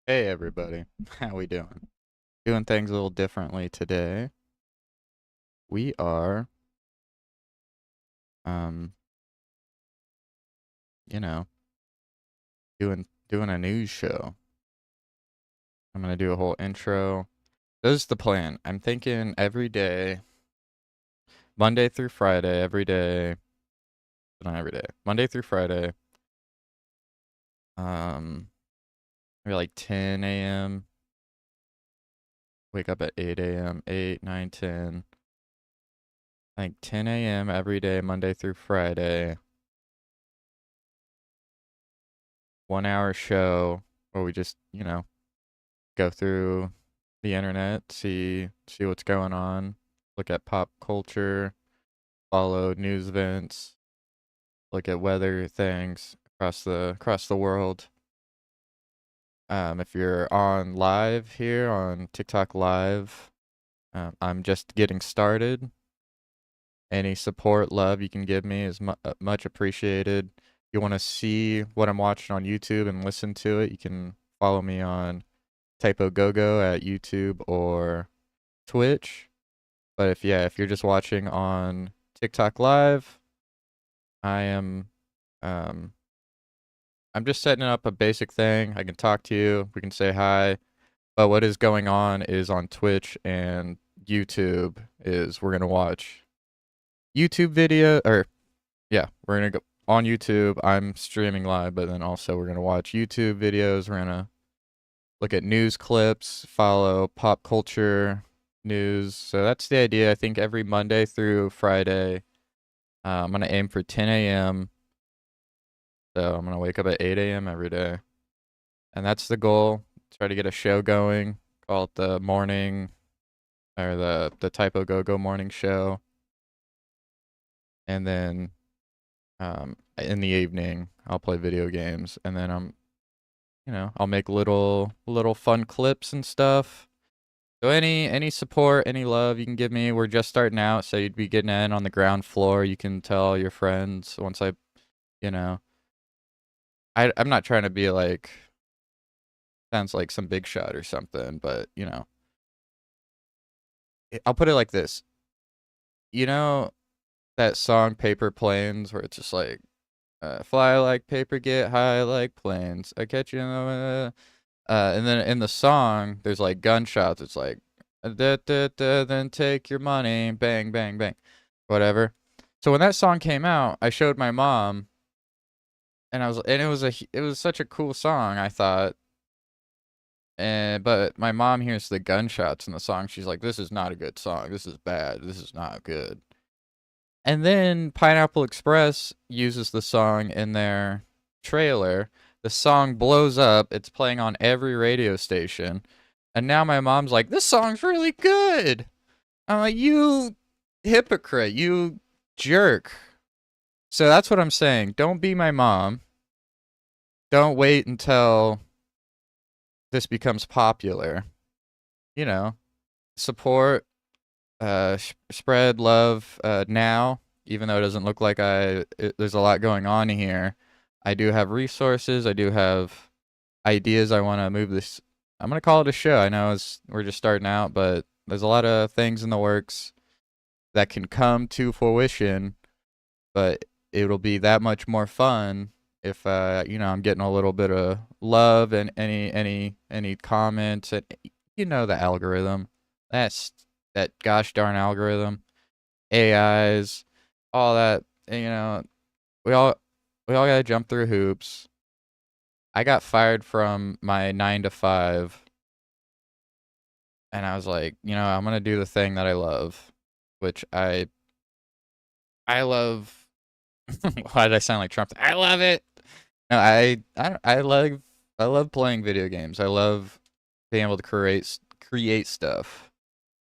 Hey everybody, how we doing? Doing things a little differently today. We are, um, you know, doing a news show. I'm gonna do a whole intro. This is the plan. I'm thinking every day, Monday through Friday, every day, not every day, Monday through Friday, um, maybe like 10 a.m. Wake up at 8 a.m., 8, 9, 10. Like 10 a.m. every day, Monday through Friday. 1 hour show where we just, go through the internet, see what's going on, look at pop culture, follow news events, look at weather things across the world. If you're on live here on TikTok Live, I'm just getting started. Any support, love you can give me is much appreciated. If you want to see what I'm watching on YouTube and listen to it, you can follow me on typogogo at YouTube or Twitch. But if you're just watching on TikTok Live, I am um I'm just setting up a basic thing. I can talk to you, we can say hi. But what is going on is on Twitch and YouTube is we're gonna watch YouTube video or yeah, we're gonna go on YouTube. I'm streaming live, but then also we're gonna watch YouTube videos. We're gonna look at news clips, follow pop culture news. So that's the idea. I think every Monday through Friday, I'm going to aim for 10 a.m. So I'm going to wake up at 8 a.m. every day. And that's the goal. Try to get a show going. Call it the morning or the Typo Go Go morning show. And then in the evening, I'll play video games. And then I'll make little fun clips and stuff. So any support, any love you can give me. We're just starting out, so you'd be getting in on the ground floor. You can tell your friends once you know, I'm not trying to be like sounds like some big shot or something, but I'll put it like this. You know that song Paper Planes where it's just like fly like paper, get high like planes. I catch you in the and then in the song there's like gunshots. It's like da, da, da, then take your money, bang bang bang. Whatever. So when that song came out, I showed my mom and it was such a cool song, I thought. And but my mom hears the gunshots in the song. She's like, "This is not a good song. This is bad. This is not good." And then Pineapple Express uses the song in their trailer. The song blows up. It's playing on every radio station. And now my mom's like, "This song's really good." I'm like, "You hypocrite, you jerk." So that's what I'm saying. Don't be my mom. Don't wait until this becomes popular. You know, support, spread love now, even though it doesn't look like there's a lot going on here. I do have resources. I do have ideas. I want to move this. I'm going to call it a show. I know we're just starting out, but there's a lot of things in the works that can come to fruition, but it'll be that much more fun if I'm getting a little bit of love and any comments and the algorithm. That's that gosh darn algorithm. AIs, all that, we all we all got to jump through hoops. I got fired from my 9 to 5 and I was like, I'm going to do the thing that I love, which I love. Why did I sound like Trump? I love it. No, I love playing video games. I love being able to create stuff,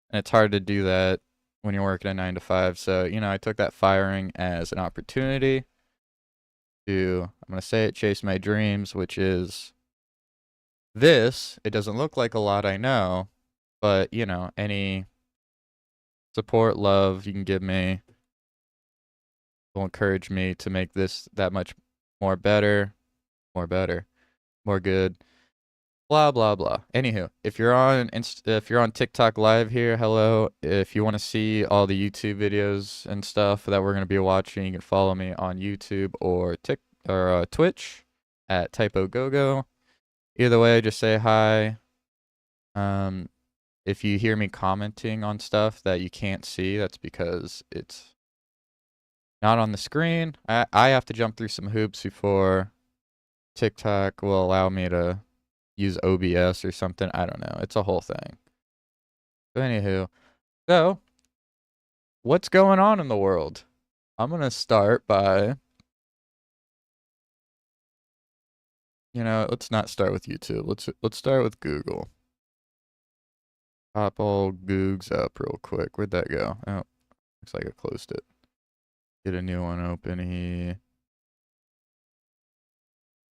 and it's hard to do that when you're working a 9 to 5. So I took that firing as an opportunity to I'm gonna say it, chase my dreams, which is this. It doesn't look like a lot, I know, but any support, love you can give me will encourage me to make this that much more better, more better, more good. Blah blah blah. Anywho, if you're on TikTok live here, hello. If you want to see all the YouTube videos and stuff that we're gonna be watching, you can follow me on YouTube or Twitch at typogogo. Either way, just say hi. Um, if you hear me commenting on stuff that you can't see, that's because it's not on the screen. I have to jump through some hoops before TikTok will allow me to use OBS or something. I don't know. It's a whole thing. But anywho, so what's going on in the world? I'm gonna start by, let's not start with YouTube. Let's start with Google. Pop all Googs up real quick. Where'd that go? Oh, looks like I closed it. Get a new one open here.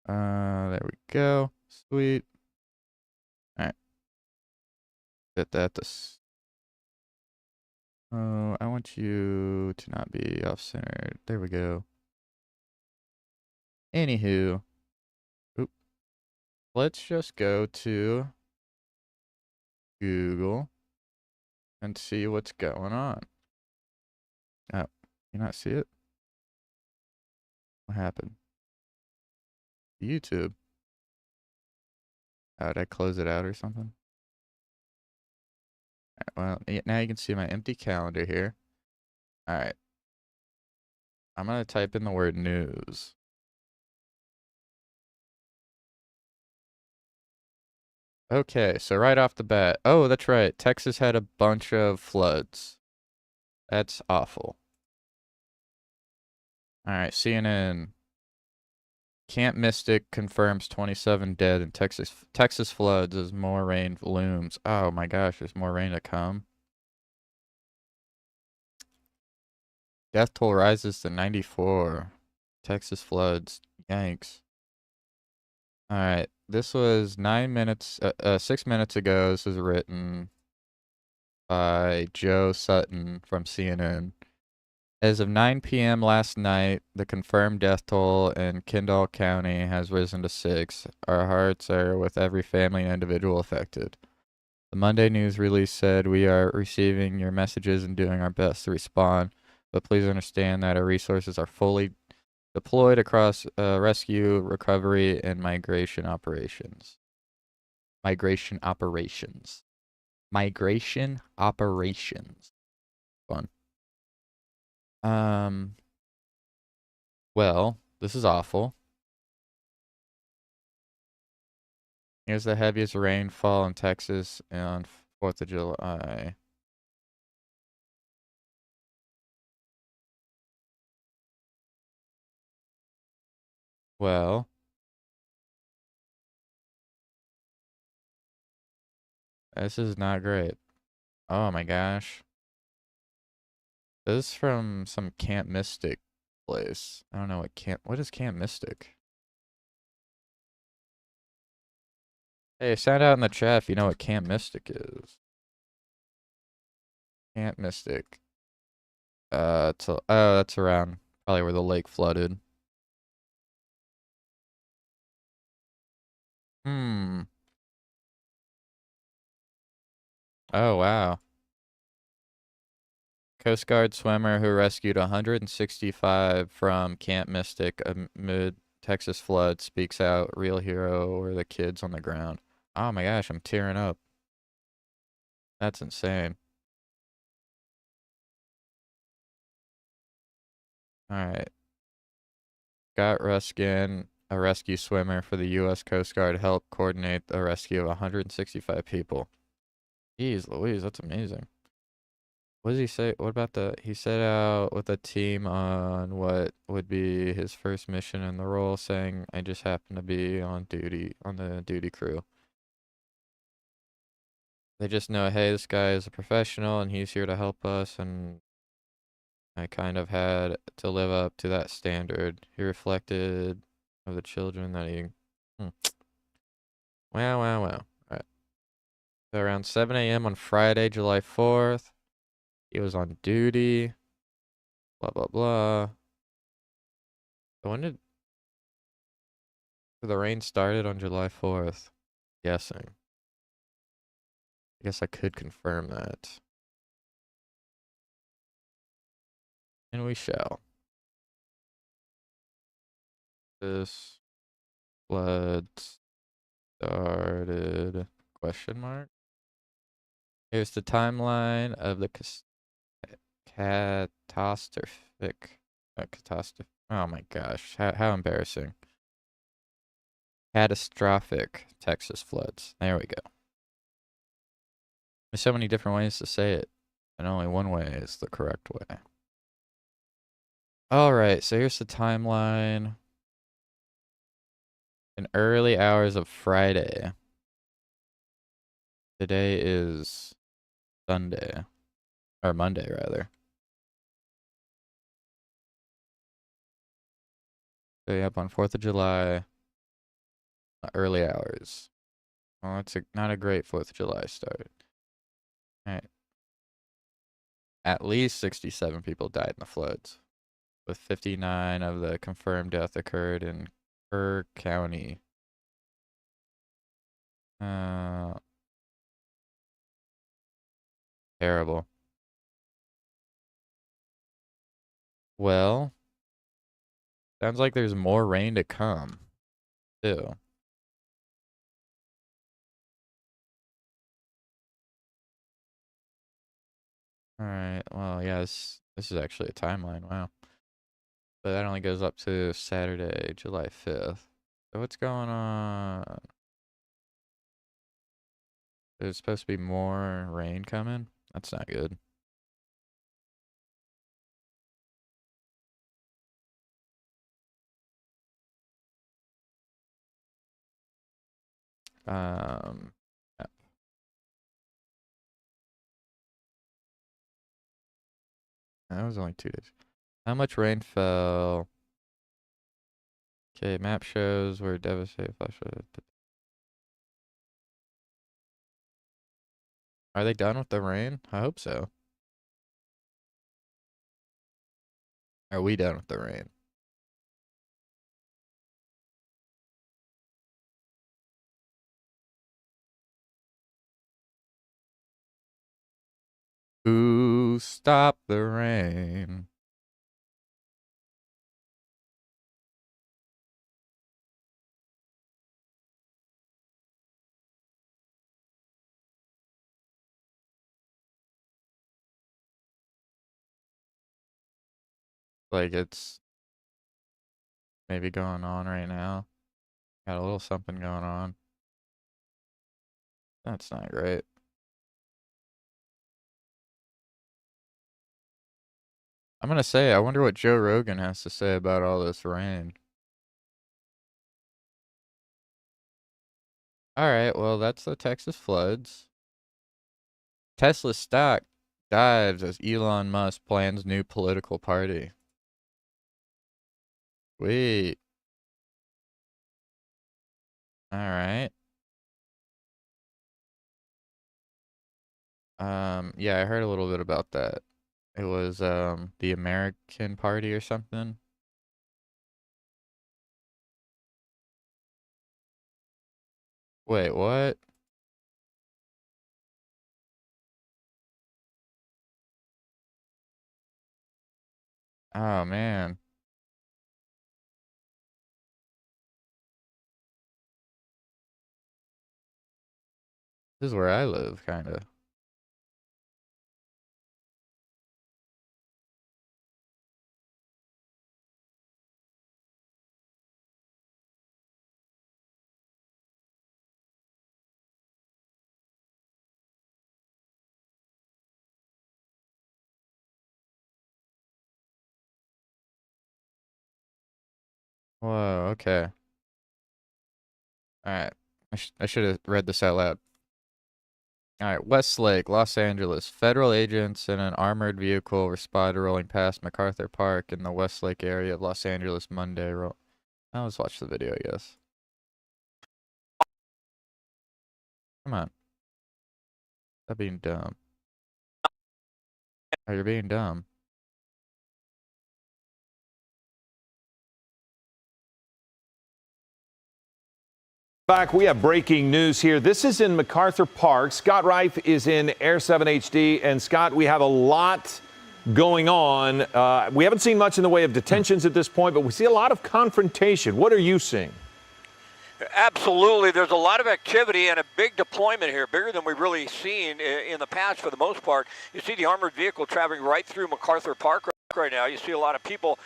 There we go. Sweet. All right. Set that to. Oh, I want you to not be off-centered. There we go. Anywho, oop, let's just go to Google and see what's going on. Oh, you not see it? What happened? YouTube. Oh, did I close it out or something? Well, now you can see my empty calendar here. All right. I'm going to type in the word news. Okay, so right off the bat. Oh, that's right. Texas had a bunch of floods. That's awful. All right, CNN. Camp Mystic confirms 27 dead in Texas floods as more rain looms. Oh my gosh, there's more rain to come. Death toll rises to 94. Texas floods. Yanks. All right, this was 6 minutes ago. This was written by Joe Sutton from CNN. As of 9 p.m. last night, the confirmed death toll in Kendall County has risen to 6. Our hearts are with every family and individual affected. The Monday news release said, "We are receiving your messages and doing our best to respond, but please understand that our resources are fully deployed across rescue, recovery, and migration operations." Migration operations. Migration operations. Fun. Well, this is awful. Here's the heaviest rainfall in Texas on 4th of July. Well, this is not great. Oh my gosh. This is from some Camp Mystic place. I don't know what is Camp Mystic? Hey, shout out in the chat if you know what Camp Mystic is. Camp Mystic. Oh, that's around probably where the lake flooded. Hmm. Oh, wow. Coast Guard swimmer who rescued 165 from Camp Mystic amid Texas flood speaks out. Real hero or the kids on the ground. Oh my gosh, I'm tearing up. That's insane. All right. Scott Ruskin, a rescue swimmer for the U.S. Coast Guard, helped coordinate the rescue of 165 people. Jeez Louise, that's amazing. What does he say? What about he set out with a team on what would be his first mission in the role, saying, "I just happened to be on the duty crew." They just know, hey, this guy is a professional and he's here to help us, and I kind of had to live up to that standard. He reflected of the children that he. Wow, wow, wow. All right. So around 7 a.m. on Friday, July 4th, he was on duty. Blah, blah, blah. So when did the rain started on July 4th? Guessing. I guess I could confirm that. And we shall. This flood started, question mark. Here's the timeline of the catastrophic, catastrophe. Oh my gosh, how embarrassing. Catastrophic Texas floods. There we go. There's so many different ways to say it, and only one way is the correct way. All right, so here's the timeline. In early hours of Friday. Today is Sunday, or Monday rather. So yep, on 4th of July, early hours. Well, that's not a great 4th of July start. All right. At least 67 people died in the floods, with 59 of the confirmed death occurred in Kerr County. Terrible. Well, sounds like there's more rain to come, too. All right. Well, yeah, this is actually a timeline. Wow. But that only goes up to Saturday, July 5th. So what's going on? There's supposed to be more rain coming? That's not good. Yeah, that was only 2 days. How much rain fell? Okay, map shows where devastated flash flood. Are they done with the rain? I hope so. Are we done with the rain? Who stopped the rain? Like it's maybe going on right now. Got a little something going on. That's not great. I'm gonna say, I wonder what Joe Rogan has to say about all this rain. Alright, well, that's the Texas floods. Tesla stock dives as Elon Musk plans new political party. Wait. Alright. Yeah, I heard a little bit about that. It was, the American Party or something. Wait, what? Oh, man. This is where I live, kinda. Whoa, okay. Alright. I should have read this out loud. Alright, Westlake, Los Angeles. Federal agents in an armored vehicle responded rolling past MacArthur Park in the Westlake area of Los Angeles Monday. Now let's watch the video, I guess. Come on. Stop being dumb. Oh, you're being dumb. Back, we have breaking news here. This is in MacArthur Park. Scott Reif is in Air 7 HD. And Scott, we have a lot going on. We haven't seen much in the way of detentions at this point, but we see a lot of confrontation. What are you seeing? Absolutely. There's a lot of activity and a big deployment here, bigger than we've really seen in the past for the most part. You see the armored vehicle traveling right through MacArthur Park right now. You see a lot of people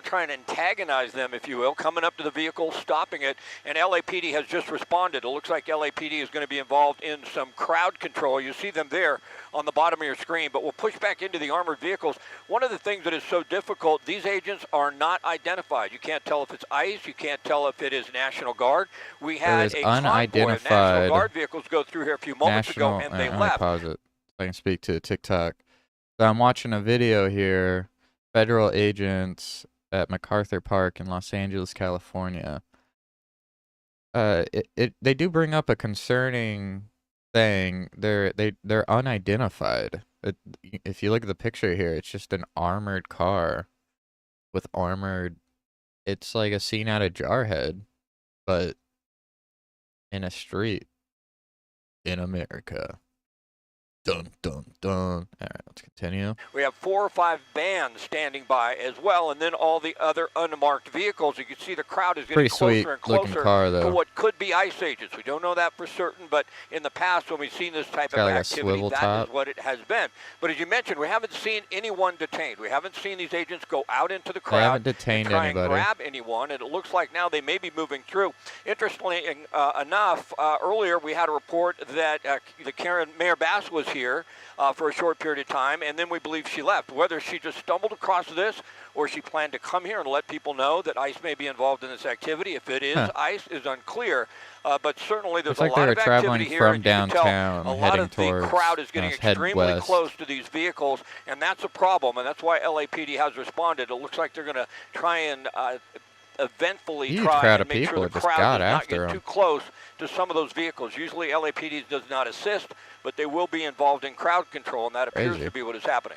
trying to antagonize them, if you will, coming up to the vehicle, stopping it, and LAPD has just responded. It looks like LAPD is going to be involved in some crowd control. You see them there on the bottom of your screen, but we'll push back into the armored vehicles. One of the things that is so difficult, these agents are not identified. You can't tell if it's ICE. You can't tell if it is National Guard. We had a convoy of National Guard vehicles go through here a few moments ago, and they left. Pause it. I can speak to TikTok. So I'm watching a video here. Federal agents at MacArthur Park in Los Angeles, California. They do bring up a concerning thing. They're unidentified. If you look at the picture here, it's just an armored car with armored. It's like a scene out of Jarhead, but in a street in America. Dun, dun, dun. All right, let's continue. We have 4 or 5 bands standing by as well, and then all the other unmarked vehicles. You can see the crowd is getting closer and closer to what could be ICE agents. We don't know that for certain, but in the past when we've seen this type of activity, that is what it has been. But as you mentioned, we haven't seen anyone detained. We haven't seen these agents go out into the crowd. They haven't detained and try anybody. And grab anyone, and it looks like now they may be moving through. Interestingly enough, earlier we had a report that the Karen Mayor Bass was here for a short period of time, and then we believe she left. Whether she just stumbled across this or she planned to come here and let people know that ICE may be involved in this activity. If it is ICE is unclear, but certainly there's a lot of activity here. From downtown, a lot of the crowd is getting extremely close to these vehicles, and that's a problem, and that's why LAPD has responded. It looks like they're going to try and eventfully try and make sure the crowd does not get too close to some of those vehicles. Usually LAPD does not assist, but they will be involved in crowd control, and that appears to be what is happening.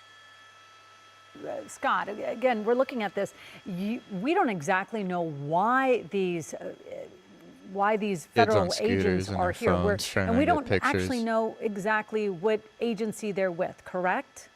Scott, again, we're looking at this. We don't exactly know why these federal agents are here. And we don't actually know exactly what agency they're with, correct?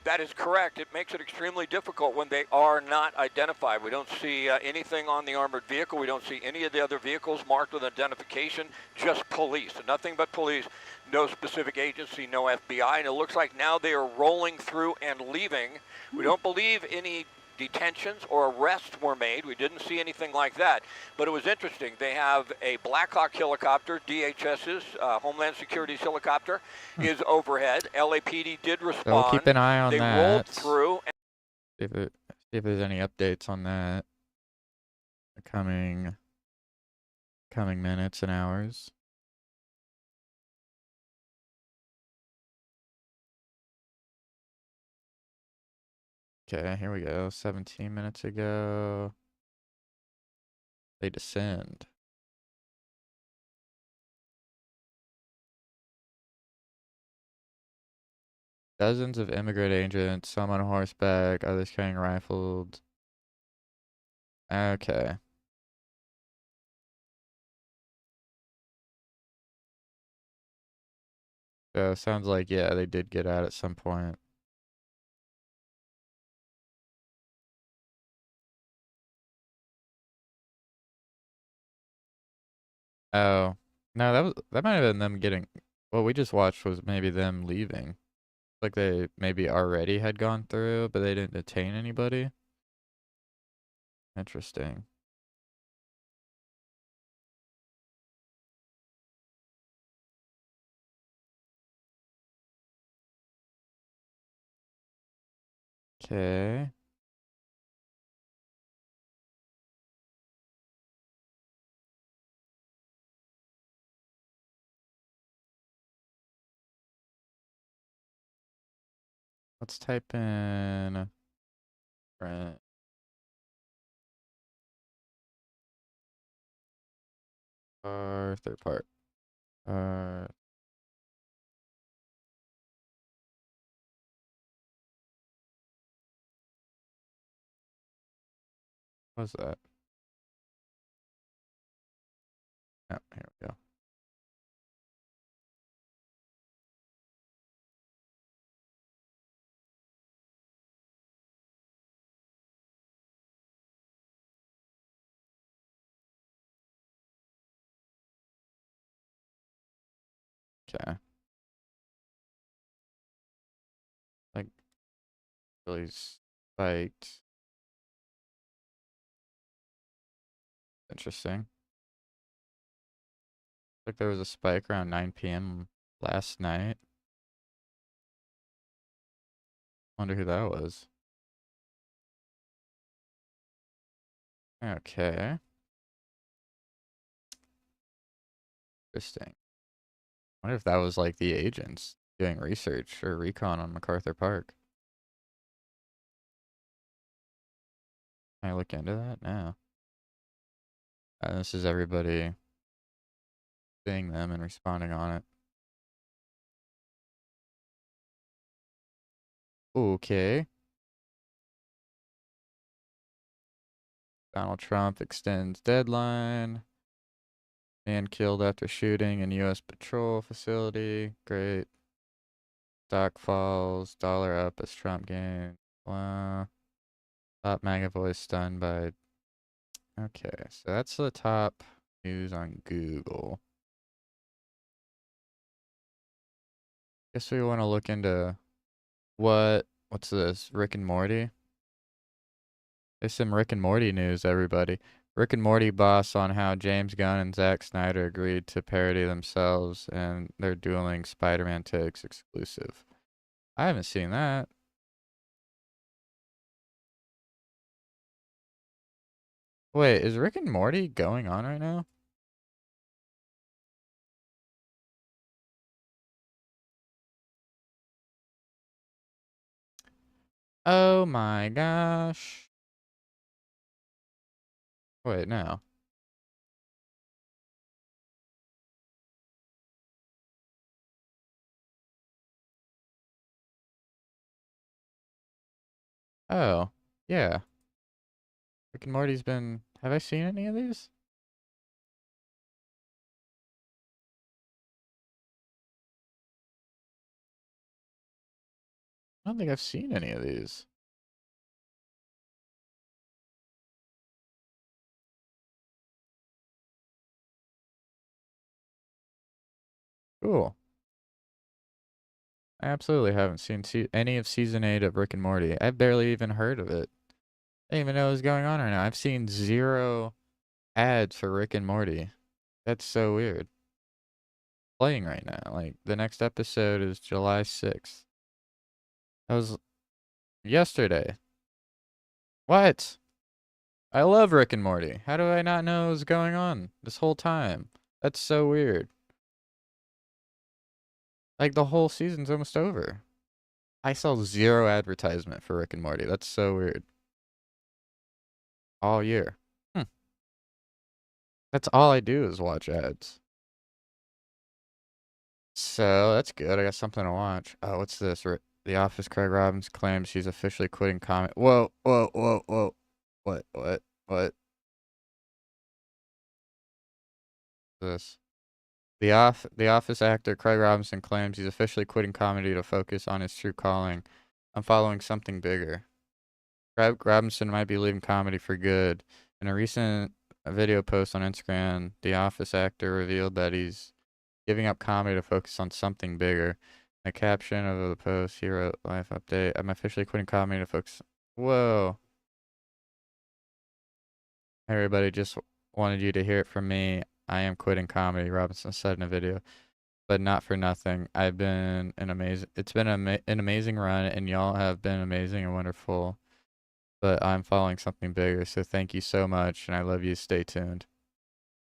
That is correct. It makes it extremely difficult when they are not identified. We don't see anything on the armored vehicle. We don't see any of the other vehicles marked with identification, just police. Nothing but police, no specific agency, no FBI. And it looks like now they are rolling through and leaving. We don't believe any detentions or arrests were made. We didn't see anything like that. But it was interesting. They have a Black Hawk helicopter, DHS's, Homeland Security's helicopter, is overhead. LAPD did respond. So we'll keep an eye on that. They rolled through. See if there's any updates on that. The coming minutes and hours. Okay, here we go. 17 minutes ago, they descend. Dozens of immigrant agents, some on horseback, others carrying rifles. Okay. So sounds like, yeah, they did get out at some point. Oh, no, that might have been them getting. What we just watched was maybe them leaving. Like they maybe already had gone through, but they didn't detain anybody. Interesting. Okay. Let's type in third part. What's that? Oh, here we go. Okay. Like, really spiked. Interesting. Like there was a spike around 9 p.m. last night. Wonder who that was. Okay. Interesting. Wonder if that was like the agents doing research or recon on MacArthur Park. Can I look into that? No. This is everybody seeing them and responding on it. Okay. Donald Trump extends deadline. Man killed after shooting in U.S. patrol facility. Great. Stock falls. Dollar up as Trump gains. Wow. Top MAGA voice stunned by... Okay, so that's the top news on Google. Guess we want to look into what's this? Rick and Morty? There's some Rick and Morty news, everybody. Rick and Morty boss on how James Gunn and Zack Snyder agreed to parody themselves and their dueling Spider-Man takes exclusive. I haven't seen that. Wait, is Rick and Morty going on right now? Oh my gosh. Wait, no. Oh, yeah. Rick and Morty's been... Have I seen any of these? I don't think I've seen any of these. Cool. I absolutely haven't seen any of season 8 of Rick and Morty. I've barely even heard of it. I didn't even know what was going on right now. I've seen 0 ads for Rick and Morty. That's so weird. Playing right now. Like, the next episode is July 6th. That was yesterday. What? I love Rick and Morty. How do I not know what was going on this whole time? That's so weird. Like, the whole season's almost over. I saw 0 advertisement for Rick and Morty. That's so weird. All year. That's all I do is watch ads. So, that's good. I got something to watch. Oh, what's this? The Office Craig Robbins claims he's officially quitting comedy. Whoa, whoa, whoa, whoa. What? This. The Office actor Craig Robinson claims he's officially quitting comedy to focus on his true calling. I'm following something bigger. Craig Robinson might be leaving comedy for good. In a recent video post on Instagram, the Office actor revealed that he's giving up comedy to focus on something bigger. The caption of the post, he wrote, "Life update. I'm officially quitting comedy to focus." Whoa. Everybody, just wanted you to hear it from me. I am quitting comedy, Robinson said in a video. But not for nothing. I've been an amazing, it's been an amazing run, and y'all have been amazing and wonderful. But I'm following something bigger, so thank you so much, and I love you. Stay tuned.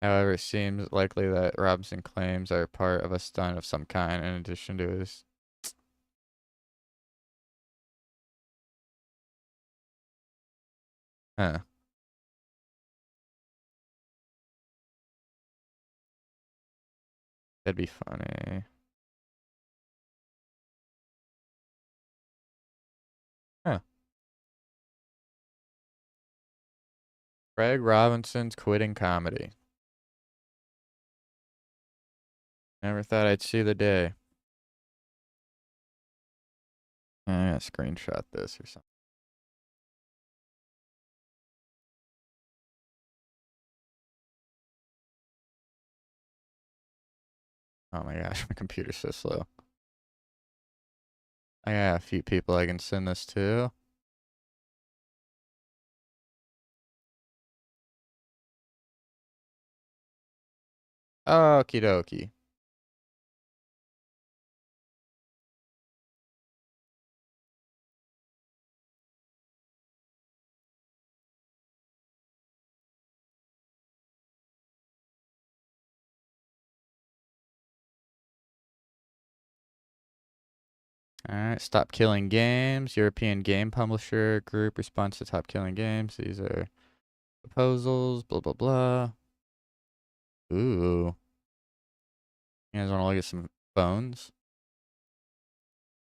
However, it seems likely that Robinson claims are part of a stunt of some kind in addition to his... Huh. That'd be funny. Huh. Craig Robinson's quitting comedy. Never thought I'd see the day. I'm gonna screenshot this or something. Oh my gosh, my computer's so slow. I got a few people I can send this to. Okie dokie. Alright, Stop Killing Games, European Game Publisher Group response to Stop Killing Games. These are proposals, blah, blah, blah. Ooh. You guys want to look at some phones?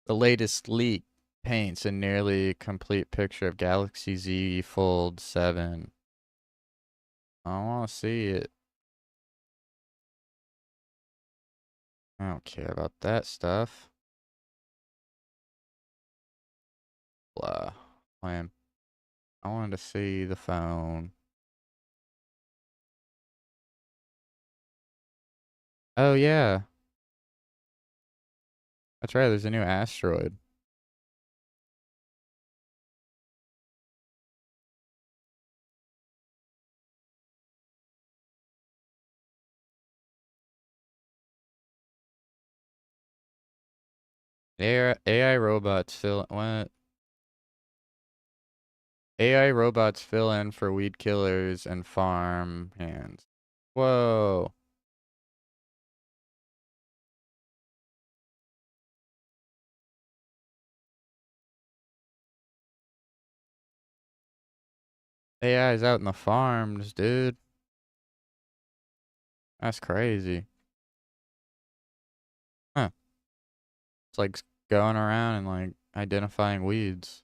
The latest leak paints a nearly complete picture of Galaxy Z Fold 7. I want to see it. I don't care about that stuff. Blah. I wanted to see the phone. Oh, yeah. That's right, there's a new asteroid. AI robots fill what? AI robots fill in for weed killers and farm hands. Whoa. AI is out in the farms, dude. That's crazy. Huh. It's like going around and like identifying weeds.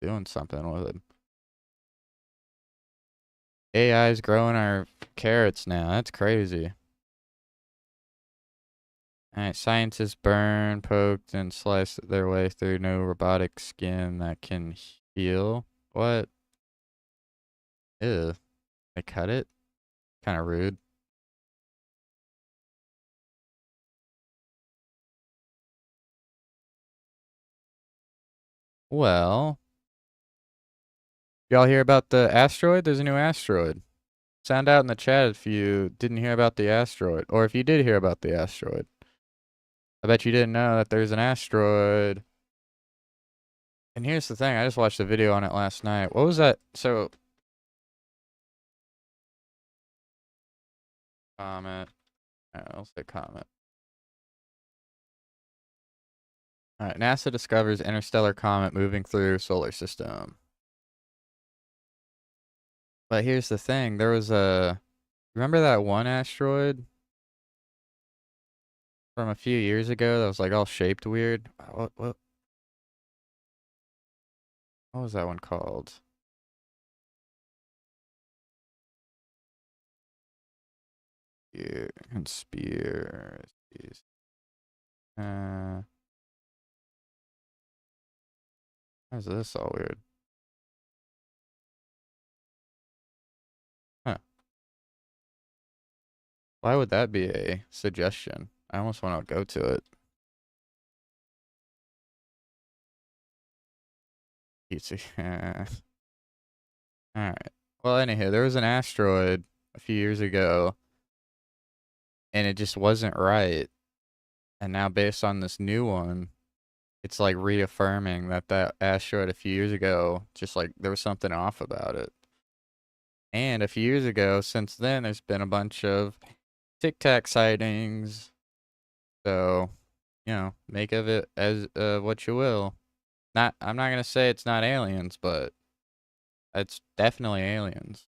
Doing something with it. AI is growing our carrots now. That's crazy. Alright, scientists burn, poked, and sliced their way through new robotic skin that can heal. What? Ew. They cut it? Kind of rude. Well, y'all hear about the asteroid? There's a new asteroid. Sound out in the chat if you didn't hear about the asteroid, or if you did hear about the asteroid. I bet you didn't know that there's an asteroid. And here's the thing, I just watched a video on it last night. What was that? So, comment. I'll say comment. Alright, NASA discovers interstellar comet moving through solar system. But here's the thing, there was a... Remember that one asteroid from a few years ago that was like all shaped weird? What was that one called? Conspiracies. Why is this all weird? Huh. Why would that be a suggestion? I almost want to go to it. Easy. Alright. Well, anywho, there was an asteroid a few years ago, and it just wasn't right. And now, based on this new one, it's like reaffirming that that asteroid a few years ago, just like there was something off about it. And a few years ago, since then, there's been a bunch of Tic Tac sightings. So, you know, make of it as what you will. I'm not gonna say it's not aliens, but it's definitely aliens.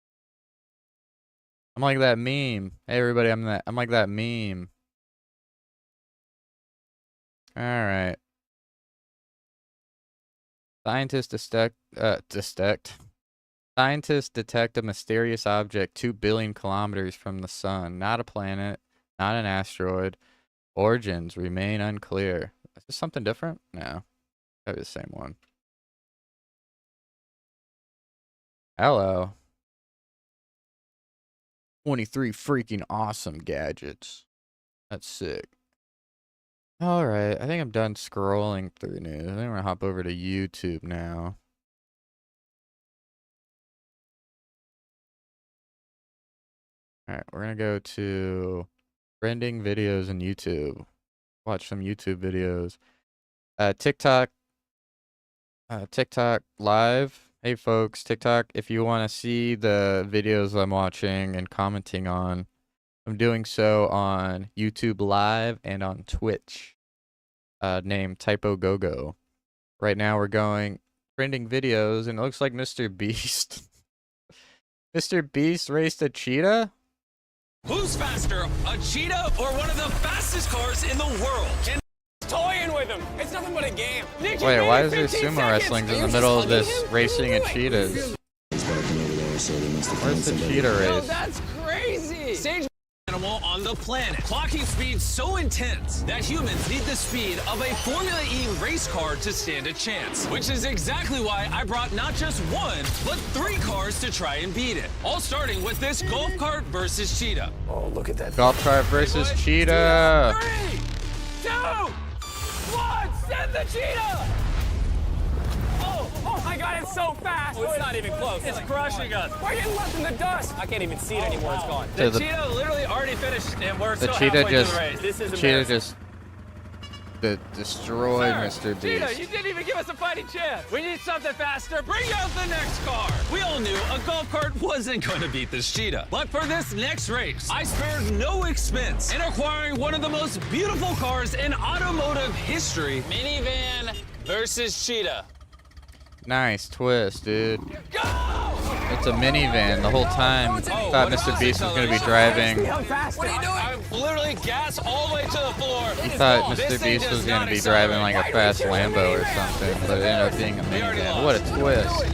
I'm like that meme. Hey everybody, I'm like that meme. Alright. Scientists detect a mysterious object 2 billion kilometers from the sun. Not a planet, not an asteroid. Origins remain unclear. Is this something different? No. Probably the same one. Hello. 23 freaking awesome gadgets. That's sick. Alright, I think I'm done scrolling through news. I think we're gonna hop over to YouTube now. Alright, we're gonna go to trending videos in YouTube. Watch some YouTube videos. TikTok live. Hey folks, TikTok, if you want to see the videos I'm watching and commenting on, I'm doing so on YouTube Live and on Twitch, named typogogo. Right now we're going trending videos, and it looks like Mr. Beast. Mr. Beast raced a cheetah? Who's faster, a cheetah or one of the fastest cars in the world? Can toying with him. It's nothing but a game. Wait, why is there sumo wrestling in the middle of this racing of cheetahs? Where's the cheetah race? Yo, that's crazy. Stage animal on the planet. Clocking speed so intense that humans need the speed of a Formula E race car to stand a chance. Which is exactly why I brought not just one, but 3 cars to try and beat it. All starting with this golf cart versus cheetah. Oh, look at that. Golf cart versus cheetah. 3, 2, 1, send the cheetah! Oh my God, it's so fast. Oh, it's not even close. It's crushing us. We're getting left in the dust. I can't even see it anymore. It's gone. So The cheetah literally already finished, and we're The still cheetah halfway just, through the race. This is the cheetah embarrassing. just destroyed Mr. Cheetah, Beast. you didn't even give us a fighting chance. We need something faster. Bring out the next car. We all knew a golf cart wasn't going to beat this cheetah. But for this next race, I spared no expense in acquiring one of the most beautiful cars in automotive history. Minivan versus cheetah. Nice twist, dude. Go! It's a minivan the whole time. Thought Mr. Beast was going to be driving. What are you doing? I'm literally gas all the way to the floor. He thought Mr. Beast was going to be driving like a fast Lambo or something, but it ended up being a minivan. What a twist.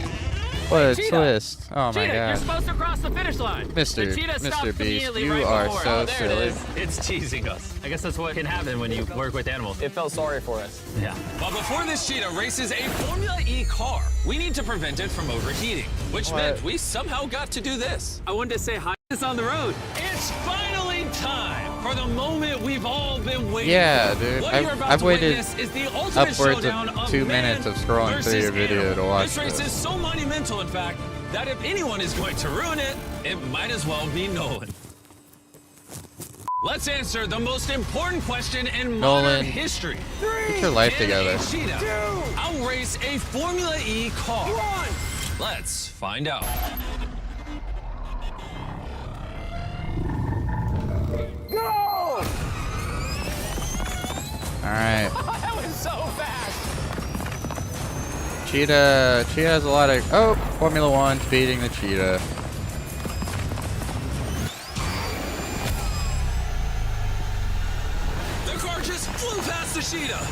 What a twist. Oh my You're god. supposed to cross the finish line. Mr. Beast, you are so silly. It's teasing us. I guess that's what can happen when you work with animals. It felt sorry for us. Yeah. But before this cheetah races a Formula E car, we need to prevent it from overheating, which meant we somehow got to do this. I wanted to say hi on the road. It's finally time for the moment we've all been waiting Yeah, for. dude. What you're about I've to waited witness is the ultimate upwards showdown of 2 minutes of scrolling through your video to watch this race this. is so monumental, in fact, that if anyone is going to ruin it, it might as well be Nolan. Let's answer the most important question in modern history. Get your life together. Can a cheetah outrace a Formula E car? Let's find out. No! Alright. That was so fast. Cheetah has a lot of... Oh, Formula One's beating the cheetah. The car just flew past the cheetah.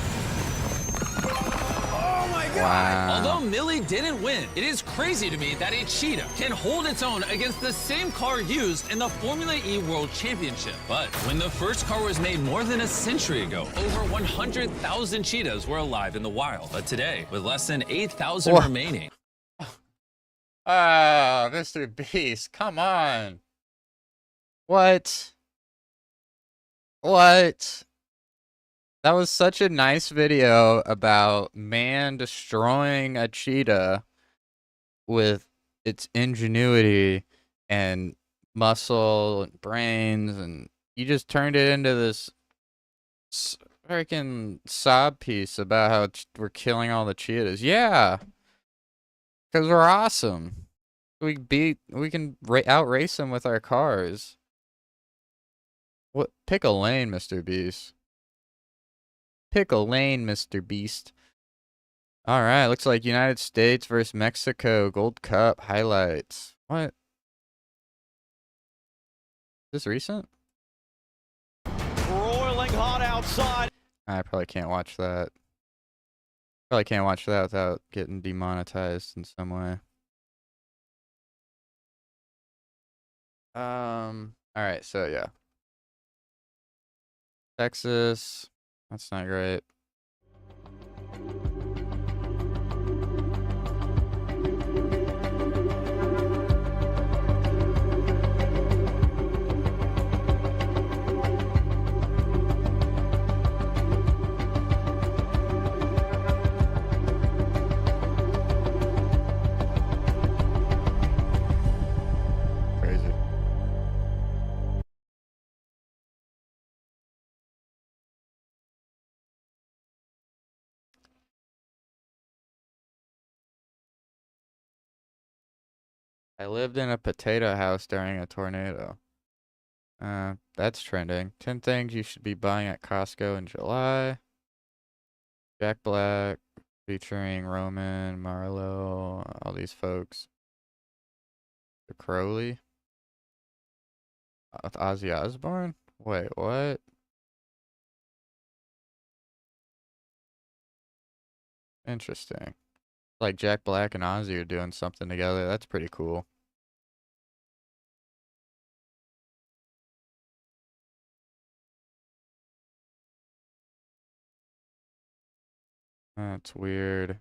Oh my God! Wow. Although Millie didn't win, it is crazy to me that a cheetah can hold its own against the same car used in the Formula E World Championship. But when the first car was made more than a century ago, over 100,000 cheetahs were alive in the wild. But today, with less than 8,000 Whoa. remaining, Ah, Mr. Beast, come on. What? What? That was such a nice video about man destroying a cheetah with its ingenuity and muscle and brains, and you just turned it into this freaking sob piece about how we're killing all the cheetahs. Yeah, because we're awesome. We can outrace them with our cars. What? Pick a lane, Mr. Beast. Pick a lane, Mr. Beast. All right, looks like United States versus Mexico Gold Cup highlights. What? Is this recent? Broiling hot outside. I probably can't watch that. Probably can't watch that without getting demonetized in some way. All right, so yeah. Texas. That's not great. Crazy. I lived in a potato house during a tornado. That's trending. 10 things you should be buying at Costco in July. Jack Black featuring Roman, Marlowe, all these folks. The Crowley. With Ozzy Osbourne? Wait, what? Interesting. Like Jack Black and Ozzy are doing something together. That's pretty cool. That's weird.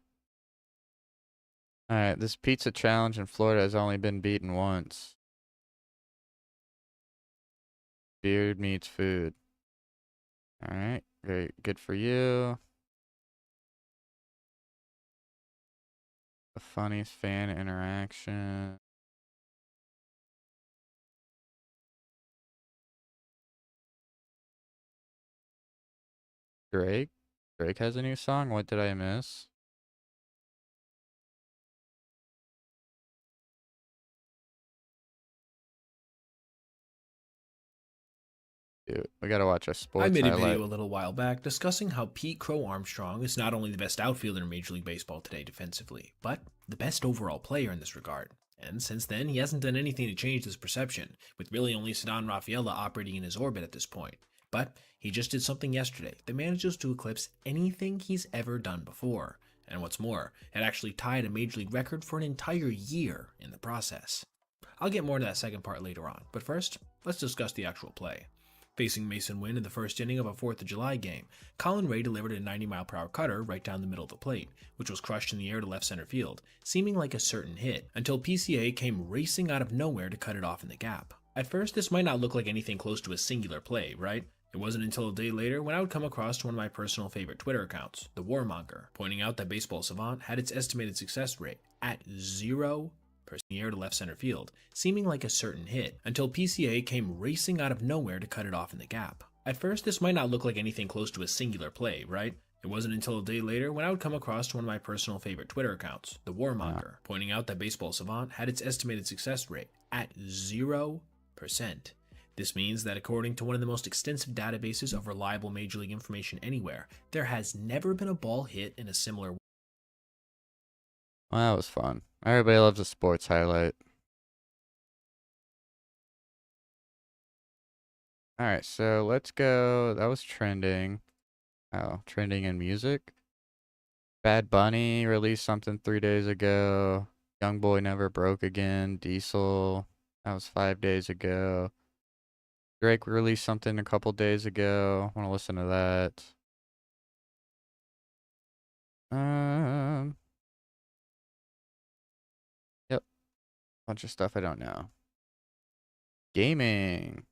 Alright, this pizza challenge in Florida has only been beaten once. Beard meets food. Alright, great. Good for you. The funniest fan interaction. Drake? Drake has a new song? What did I miss? Dude, we gotta watch a sports I made a highlight. video a little while back discussing how Pete Crow Armstrong is not only the best outfielder in Major League Baseball today defensively, but the best overall player in this regard. And since then, he hasn't done anything to change this perception, with really only Ceddanne Rafaela operating in his orbit at this point. But he just did something yesterday that manages to eclipse anything he's ever done before. And what's more, it actually tied a Major League record for an entire year in the process. I'll get more to that second part later on, but first, let's discuss the actual play. Facing Mason Wynn in the first inning of a 4th of July game, Colin Ray delivered a 90-mile-per-hour cutter right down the middle of the plate, which was crushed in the air to left center field, seeming like a certain hit, until PCA came racing out of nowhere to cut it off in the gap. At first, this might not look like anything close to a singular play, right? It wasn't until a day later when I would come across one of my personal favorite Twitter accounts, The Warmonger, pointing out that Baseball Savant had its estimated success rate at 0% in the air to left center field, seeming like a certain hit, until PCA came racing out of nowhere to cut it off in the gap. At first, this might not look like anything close to a singular play, right? It wasn't until a day later when I would come across one of my personal favorite Twitter accounts, The Warmonger, pointing out that Baseball Savant had its estimated success rate at 0%. This means that according to one of the most extensive databases of reliable Major League information anywhere, there has never been a ball hit in a similar way. Well, that was fun. Everybody loves a sports highlight. Alright, so let's go. That was trending. Oh, trending in music. Bad Bunny released something 3 days ago. Young Boy Never Broke Again. Diesel. That was 5 days ago. Drake released something a couple days ago. Want to listen to that. Yep. Bunch of stuff I don't know. Gaming.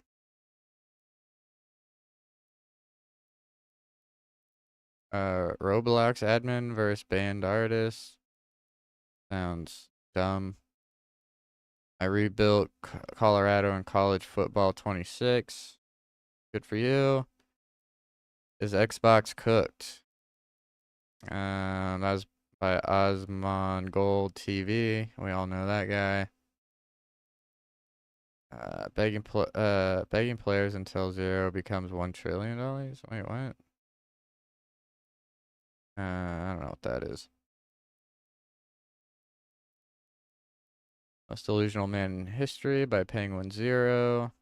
Roblox admin versus banned artist. Sounds dumb. I rebuilt Colorado in college football 26. Good for you. Is Xbox cooked? That was by Osmond Gold TV. We all know that guy. Begging players until zero becomes $1 trillion. Wait, what? I don't know what that is. Most delusional man in history by Penguin Zero.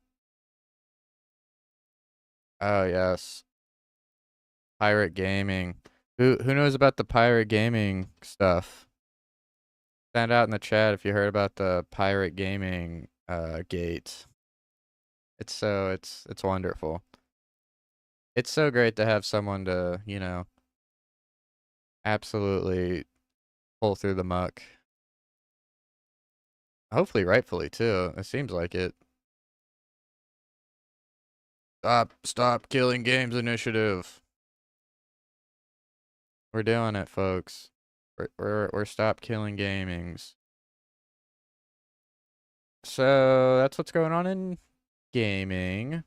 Oh yes. Pirate gaming. Who knows about the pirate gaming stuff? Stand out in the chat if you heard about the pirate gaming gate. It's wonderful. It's so great to have someone to, you know, absolutely pull through the muck. Hopefully rightfully, too. It seems like it. Stop killing games initiative. We're doing it, folks. We're stop killing gamings. So that's what's going on in gaming.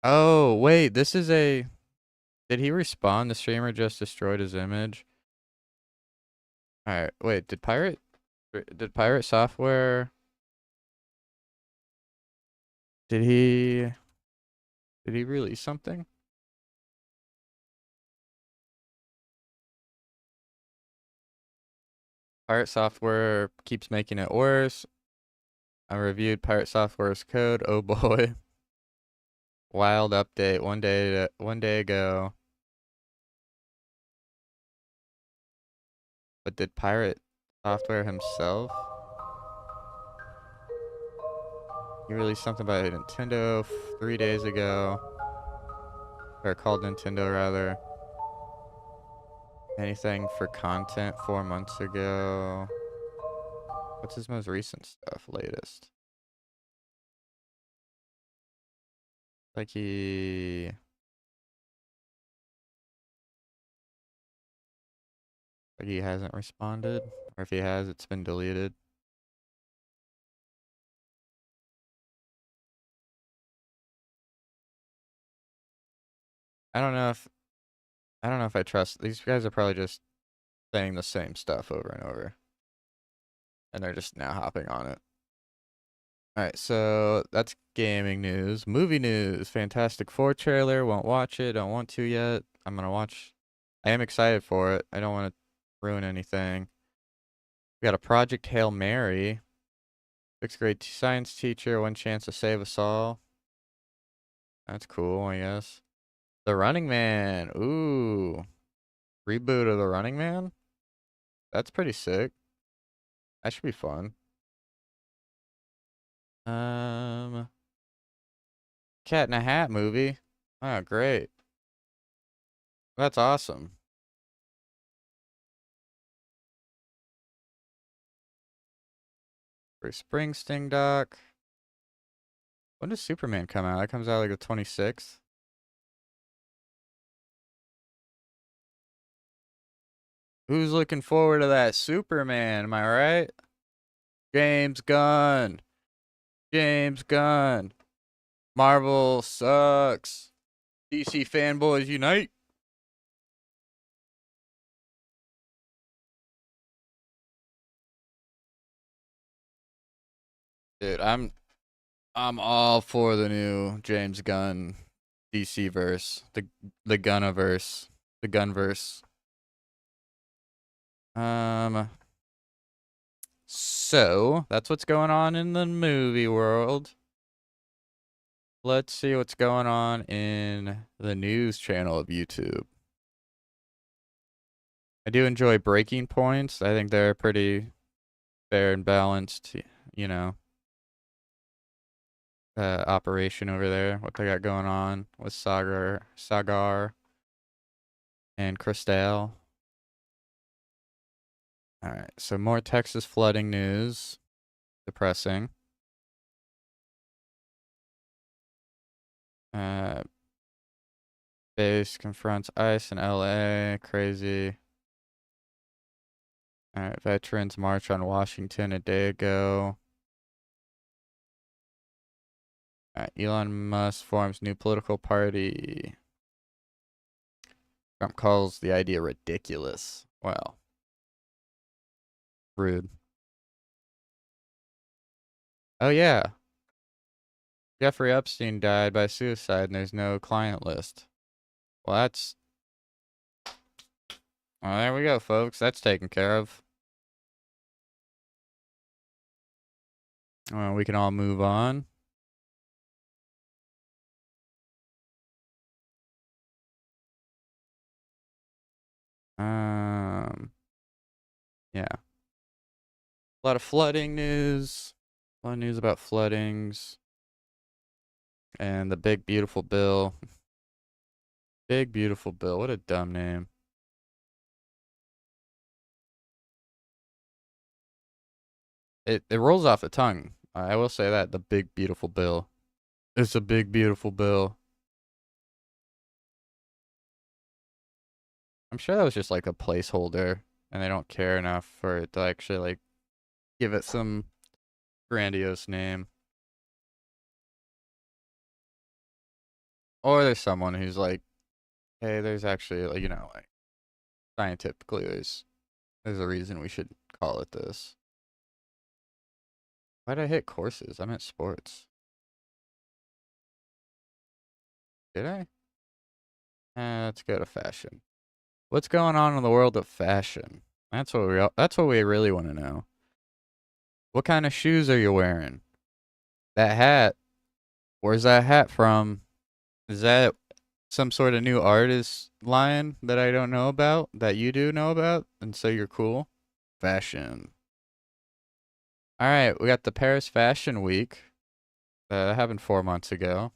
Oh, wait, this is a... Did he respawn? The streamer just destroyed his image. Alright, wait, did Pirate Software... Did he release something? Pirate Software keeps making it worse. I reviewed Pirate Software's code. Oh boy. Wild update one day ago. But did Pirate Software himself? He released something by Nintendo 3 days ago. Or called Nintendo, rather. Anything for content 4 months ago. What's his most recent stuff, latest? Like he hasn't responded. Or if he has, it's been deleted. I don't know if I trust these guys. Are probably just saying the same stuff over and over, and they're just now hopping on it. All right, so that's gaming news. Movie news: Fantastic Four trailer. Won't watch it. Don't want to yet. I'm gonna watch. I am excited for it. I don't want to ruin anything. We got a Project Hail Mary. 6th grade science teacher. One chance to save us all. That's cool, I guess. The Running Man. Ooh. Reboot of The Running Man? That's pretty sick. That should be fun. Cat in a Hat movie. Oh, great. That's awesome. Bruce Springsteen doc. When does Superman come out? That comes out like the 26th. Who's looking forward to that Superman? Am I right? James Gunn. James Gunn. Marvel sucks. DC fanboys unite. Dude, I'm all for the new James Gunn DC verse. The Gunniverse. The Gunverse. So that's what's going on in the movie world. Let's see what's going on in the news channel of YouTube. I do enjoy Breaking Points. I think they're pretty fair and balanced, you know, operation over there. What they got going on with Sagar and Cristal. All right, so more Texas flooding news. Depressing. Base confronts ICE in LA. Crazy. All right, veterans march on Washington a day ago. All right, Elon Musk forms new political party. Trump calls the idea ridiculous. Well, rude. Oh yeah, Jeffrey Epstein died by suicide and there's no client list. Well, that's... Well, there we go, folks. That's taken care of. We can all move on. Yeah. A lot of flooding news. A lot of news about floodings. And the big, beautiful bill. Big Beautiful Bill. What a dumb name. It rolls off the tongue. I will say that. The Big Beautiful Bill. It's a big beautiful bill. I'm sure that was just like a placeholder and they don't care enough for it to actually like give it some grandiose name. Or there's someone who's like, hey, there's actually like, you know, like scientifically there's a reason we should call it this. Why'd I hit courses? I meant sports. Did I? Let's go to fashion. What's going on in the world of fashion? That's what we really want to know. What kind of shoes are you wearing? That hat. Where's that hat from? Is that some sort of new artist line that I don't know about, that you do know about, and so you're cool? Fashion. All right, we got the Paris Fashion Week. That happened 4 months ago.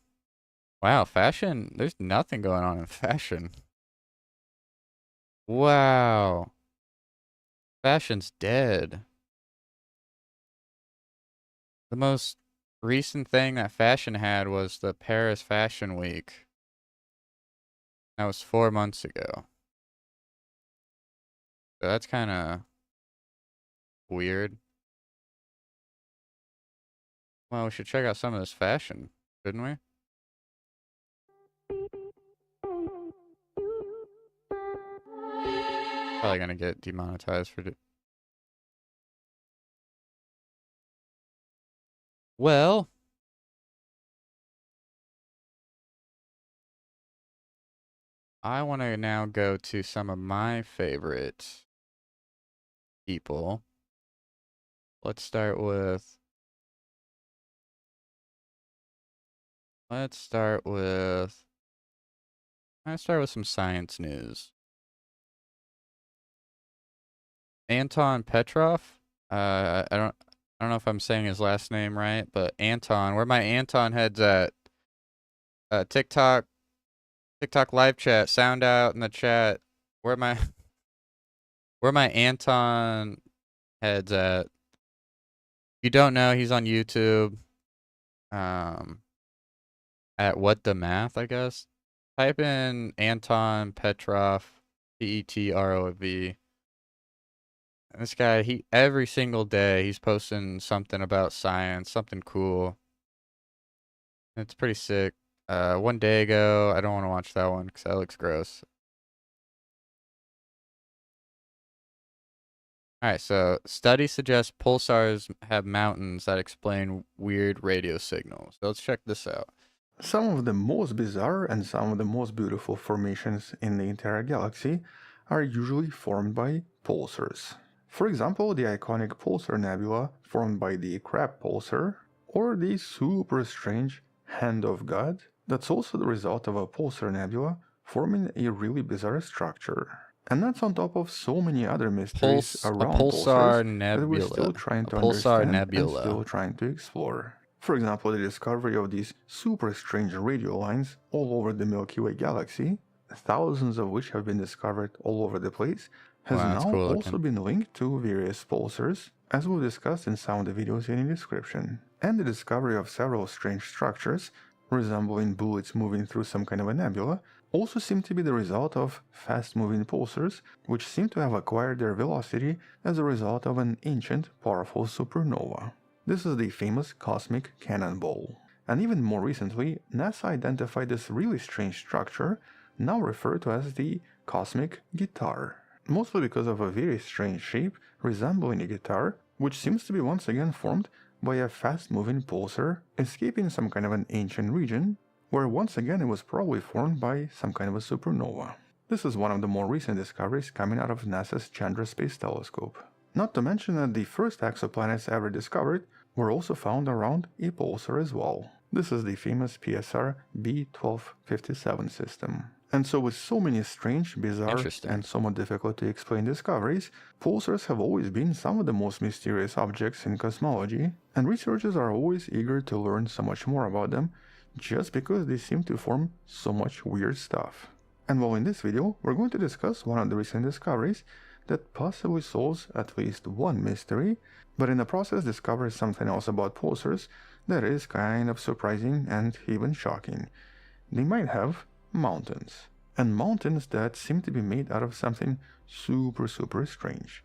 Wow, fashion. There's nothing going on in fashion. Wow. Fashion's dead. The most recent thing that fashion had was the Paris Fashion Week. That was 4 months ago. So that's kind of weird. Well, we should check out some of this fashion, shouldn't we? Probably gonna get demonetized for it. Well, I want to now go to some of my favorite people. Let's start with some science news. Anton Petrov. I don't know if I'm saying his last name right, but Anton. Where my Anton heads at? TikTok live chat. Sound out in the chat. Where my Anton heads at? You don't know, he's on YouTube. At What the Math, I guess. Type in Anton Petrov, Petrov. This guy, every single day he's posting something about science, something cool. It's pretty sick. 1 day ago, I don't want to watch that one because that looks gross. Alright, so studies suggest pulsars have mountains that explain weird radio signals. So let's check this out. Some of the most bizarre and some of the most beautiful formations in the entire galaxy are usually formed by pulsars. For example, the iconic pulsar nebula formed by the Crab pulsar, or the super strange Hand of God, that's also the result of a pulsar nebula forming a really bizarre structure. And that's on top of so many other mysteries around pulsar nebula that we're still trying to understand and still trying to explore. For example, the discovery of these super strange radio lines all over the Milky Way galaxy, thousands of which have been discovered all over the place, has now also been linked to various pulsars, as we've discussed in some of the videos in the description. And the discovery of several strange structures, resembling bullets moving through some kind of a nebula, also seem to be the result of fast-moving pulsars, which seem to have acquired their velocity as a result of an ancient, powerful supernova. This is the famous cosmic cannonball. And even more recently, NASA identified this really strange structure, now referred to as the cosmic guitar. Mostly because of a very strange shape resembling a guitar, which seems to be once again formed by a fast-moving pulsar escaping some kind of an ancient region, where once again it was probably formed by some kind of a supernova. This is one of the more recent discoveries coming out of NASA's Chandra Space Telescope. Not to mention that the first exoplanets ever discovered were also found around a pulsar as well. This is the famous PSR B1257 system. And so with so many strange, bizarre, and somewhat difficult to explain discoveries, pulsars have always been some of the most mysterious objects in cosmology, and researchers are always eager to learn so much more about them, just because they seem to form so much weird stuff. And well, in this video, we're going to discuss one of the recent discoveries that possibly solves at least one mystery, but in the process discovers something else about pulsars that is kind of surprising and even shocking. They might have mountains, and mountains that seem to be made out of something super strange.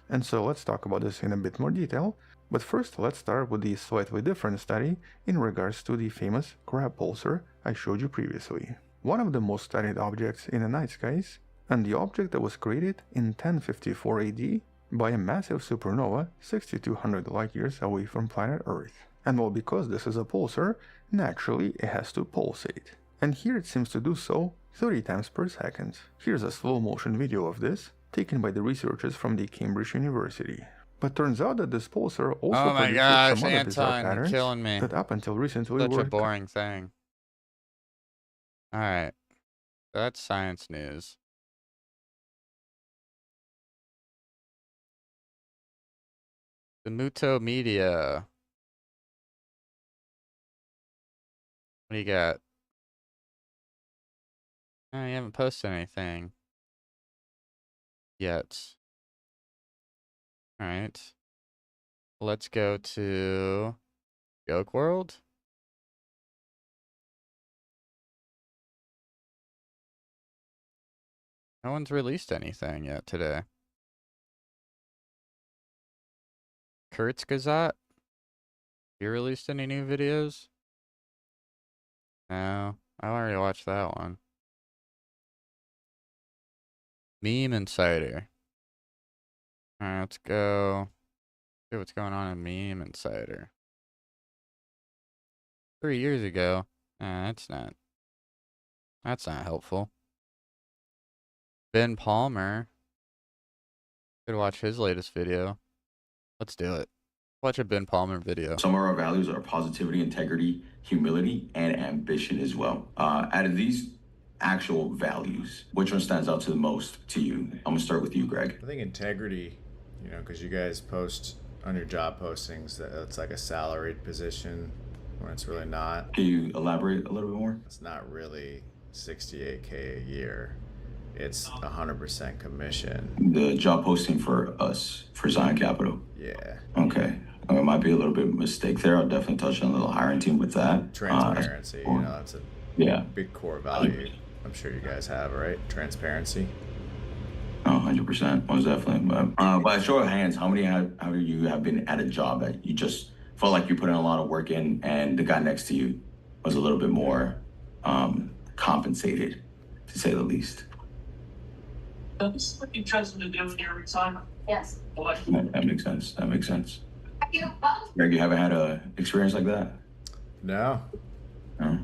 And so let's talk about this in a bit more detail, but first let's start with the slightly different study in regards to the famous crab pulsar I showed you previously. One of the most studied objects in the night skies, and the object that was created in 1054 AD by a massive supernova 6200 light years away from planet Earth. And well, because this is a pulsar, naturally it has to pulsate. And here it seems to do so 30 times per second. Here's a slow motion video of this, taken by the researchers from the Cambridge University. But turns out that this pulsar also produces some other bizarre patterns killing me. that up until recently Such were a boring thing. Alright, that's science news. The Muto Media. What do you got? Oh, you haven't posted anything yet. Alright. Let's go to Joke World. No one's released anything yet today. Kurzgesagt? You released any new videos? No, I already watched that one. Meme Insider. Alright, let's go see what's going on in Meme Insider. 3 years ago. That's not helpful. Ben Palmer. Could watch his latest video. Let's do it. Watch a Ben Palmer video. Some of our values are positivity, integrity, humility, and ambition as well. Out of these actual values, which one stands out to the most to you? I'm gonna start with you, Greg. I think integrity, you know, because you guys post on your job postings that it's like a salaried position when it's really not. Can you elaborate a little bit more? It's not really 68K a year. It's 100% commission. The job posting for us, for Zion Capital. Yeah. Okay. It might be a little bit of a mistake there. I'll definitely touch on the hiring team with that. Transparency, you know, that's a big core value. I'm sure you guys have, right? Transparency. Oh, 100%, most definitely. But by a show of hands, how many of you have been at a job that you just felt like you put in a lot of work in, and the guy next to you was a little bit more compensated, to say the least? This is what you chose to do in your retirement. Yes. That makes sense. That makes sense. Greg, you haven't had a experience like that? No. No.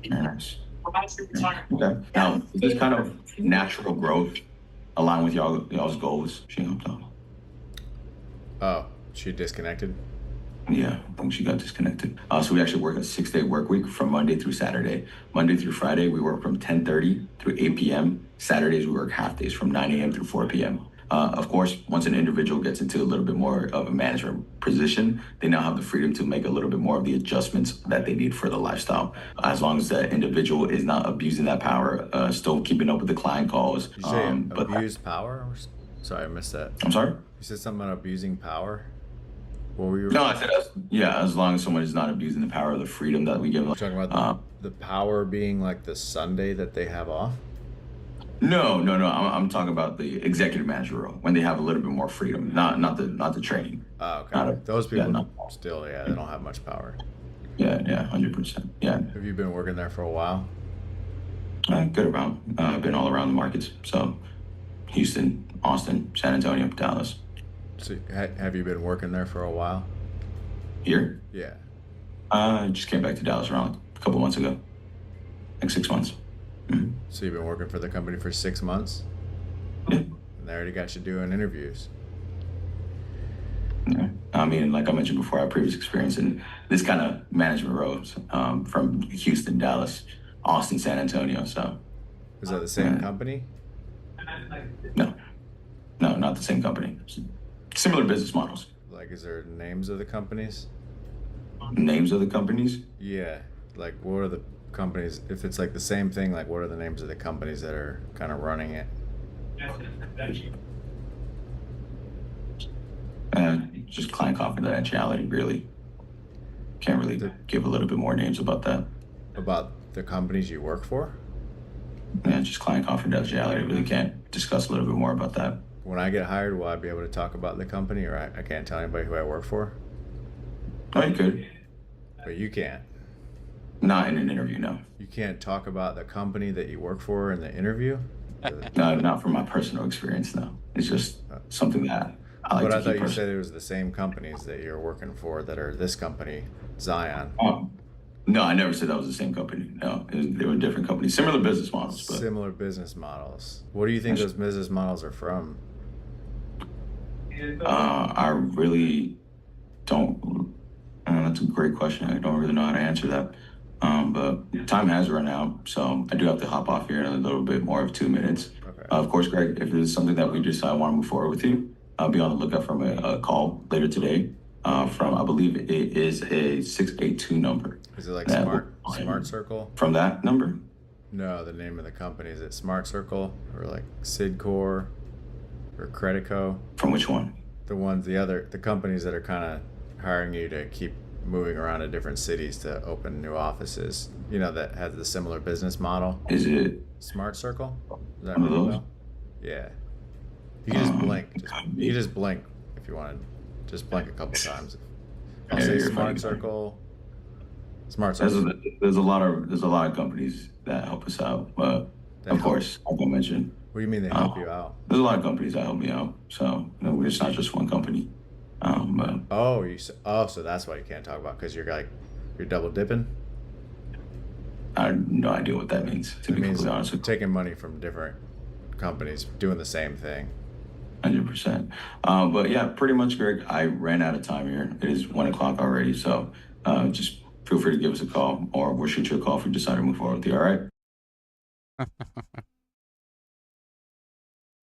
Very nice. Okay. Now, is this kind of natural growth align with y'all's goals? She hopped on. Oh, she disconnected? Yeah, I think she got disconnected. So we actually work a 6-day work week from Monday through Saturday. Monday through Friday, we work from 10:30 through 8 p.m. Saturdays, we work half days from 9 a.m. through 4 p.m. Of course, once an individual gets into a little bit more of a management position, they now have the freedom to make a little bit more of the adjustments that they need for the lifestyle. As long as the individual is not abusing that power, still keeping up with the client calls. You say abused power? Sorry, I missed that. I'm sorry? You said something about abusing power? What were you? No, I said, as long as someone is not abusing the power of the freedom that we give them. You're talking about the power being like the Sunday that they have off? No. I'm talking about the executive manager role when they have a little bit more freedom, not the training. Oh, okay. Those people still, they don't have much power. Yeah, 100%. Yeah. Have you been working there for a while? Good around. I've been all around the markets. So, Houston, Austin, San Antonio, Dallas. So, have you been working there for a while? Here? Yeah. I just came back to Dallas around a couple months ago, like 6 months. Mm-hmm. So you've been working for the company for 6 months? Yeah. And they already got you doing interviews? Yeah. I mean, like I mentioned before, our previous experience in this kind of management roles from Houston, Dallas, Austin, San Antonio, so. Is that the same company? No, not the same company. Similar business models. Like, is there names of the companies? Names of the companies? Yeah. Like, what are the companies, if it's like the same thing, like what are the names of the companies that are kind of running it? Just client confidentiality, really. Can't really give a little bit more names about that. About the companies you work for? Yeah, just client confidentiality. Really can't discuss a little bit more about that. When I get hired, will I be able to talk about the company, or I can't tell anybody who I work for? Oh, you could. But you can't. Not in an interview, no. You can't talk about the company that you work for in the interview? No, not from my personal experience, no. It's just something that I like but to I thought keep you said it was the same companies that you're working for that are this company, Zion. No, I never said that was the same company. No, they were different companies. Similar business models. But similar business models. What do you think those business models are from? I really don't. That's a great question. I don't really know how to answer that. But time has run out, so I do have to hop off here in a little bit more of 2 minutes. Okay. Of course, Greg, if there's something that we decide I want to move forward with you, I'll be on the lookout from a call later today from, I believe it is a 682 number. Is it like Smart Circle? From that number? No, the name of the company. Is it Smart Circle or like Sidcore or Credico? From which one? The companies that are kind of hiring you to keep moving around to different cities to open new offices, you know, that has the similar business model. Is it Smart Circle? Is that one of those? well? Yeah. You can just blink. You can just blink if you want to. Just blink a couple times. I'll say Smart Circle. Smart Circle. There's a lot of companies that help us out, but of course, like I mentioned. What do you mean they help you out? There's a lot of companies that help me out, so it's not just one company. So that's why you can't talk about, because you're double dipping. I have no idea what that means. To be completely honest with you, taking money from different companies doing the same thing. 100%. But yeah, pretty much, Greg. I ran out of time here. It is 1 o'clock already, so just feel free to give us a call, or we'll shoot you a call if we decide to move forward with you. All right.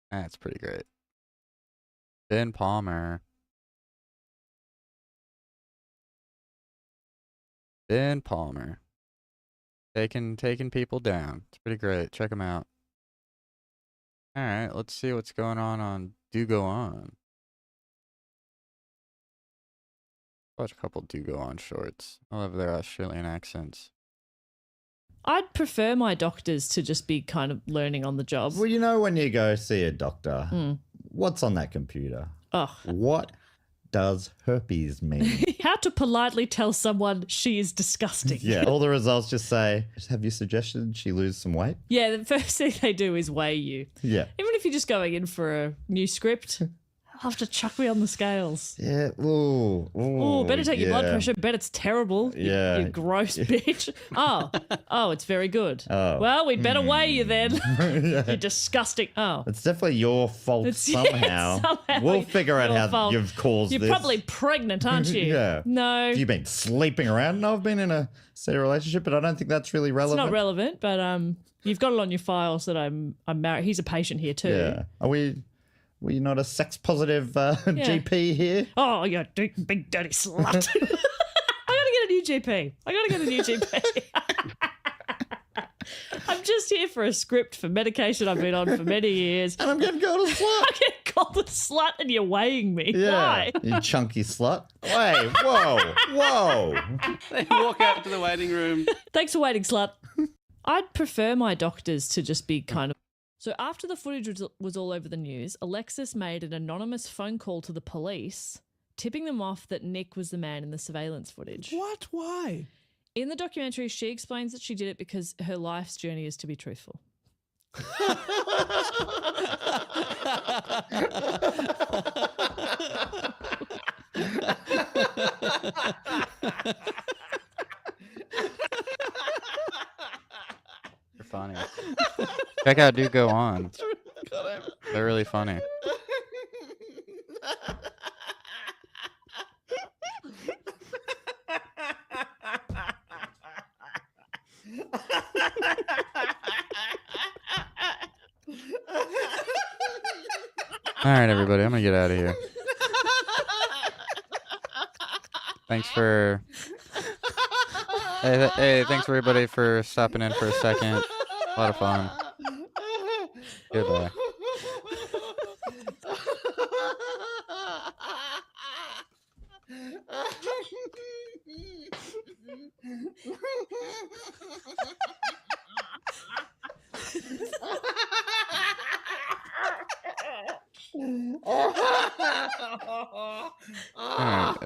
That's pretty great. Ben Palmer. Ben Palmer. Taking people down. It's pretty great. Check him out. All right, let's see what's going on Do Go On. Watch a couple Do Go On shorts. I love their Australian accents. I'd prefer my doctors to just be kind of learning on the job. Well, you know, when you go see a doctor, what's on that computer? Oh. What does herpes mean? How to politely tell someone she is disgusting. Yeah, all the results just say, have you suggested she lose some weight? Yeah, the first thing they do is weigh you. Yeah. Even if you're just going in for a new script, I'll have to chuck me on the scales. Yeah, ooh, better take your blood pressure. Bet it's terrible. Yeah. You gross bitch. Oh, it's very good. Oh. Well, we'd better weigh you then. You're disgusting. Oh. It's definitely your fault somehow. We'll figure out how you've caused this. You're probably pregnant, aren't you? Yeah. No. You've been sleeping around. No, I've been in a serious relationship, but I don't think that's really relevant. It's not relevant, but you've got it on your files that I'm married. He's a patient here too. Yeah. Were you not a sex-positive GP here? Oh, you big dirty slut. I gotta get a new GP. I'm just here for a script for medication I've been on for many years. And I'm getting called a slut. I'm getting called a slut and you're weighing me. Yeah, why? You chunky slut. Wait, whoa. They walk out to the waiting room. Thanks for waiting, slut. I'd prefer my doctors to just be kind of... So after the footage was all over the news, Alexis made an anonymous phone call to the police, tipping them off that Nick was the man in the surveillance footage. What? Why? In the documentary, she explains that she did it because her life's journey is to be truthful. They're funny. Check out Do Go On. They're really funny. All right, everybody, I'm gonna get out of here. Hey, thanks everybody for stopping in for a second. A lot of fun. Goodbye. All right.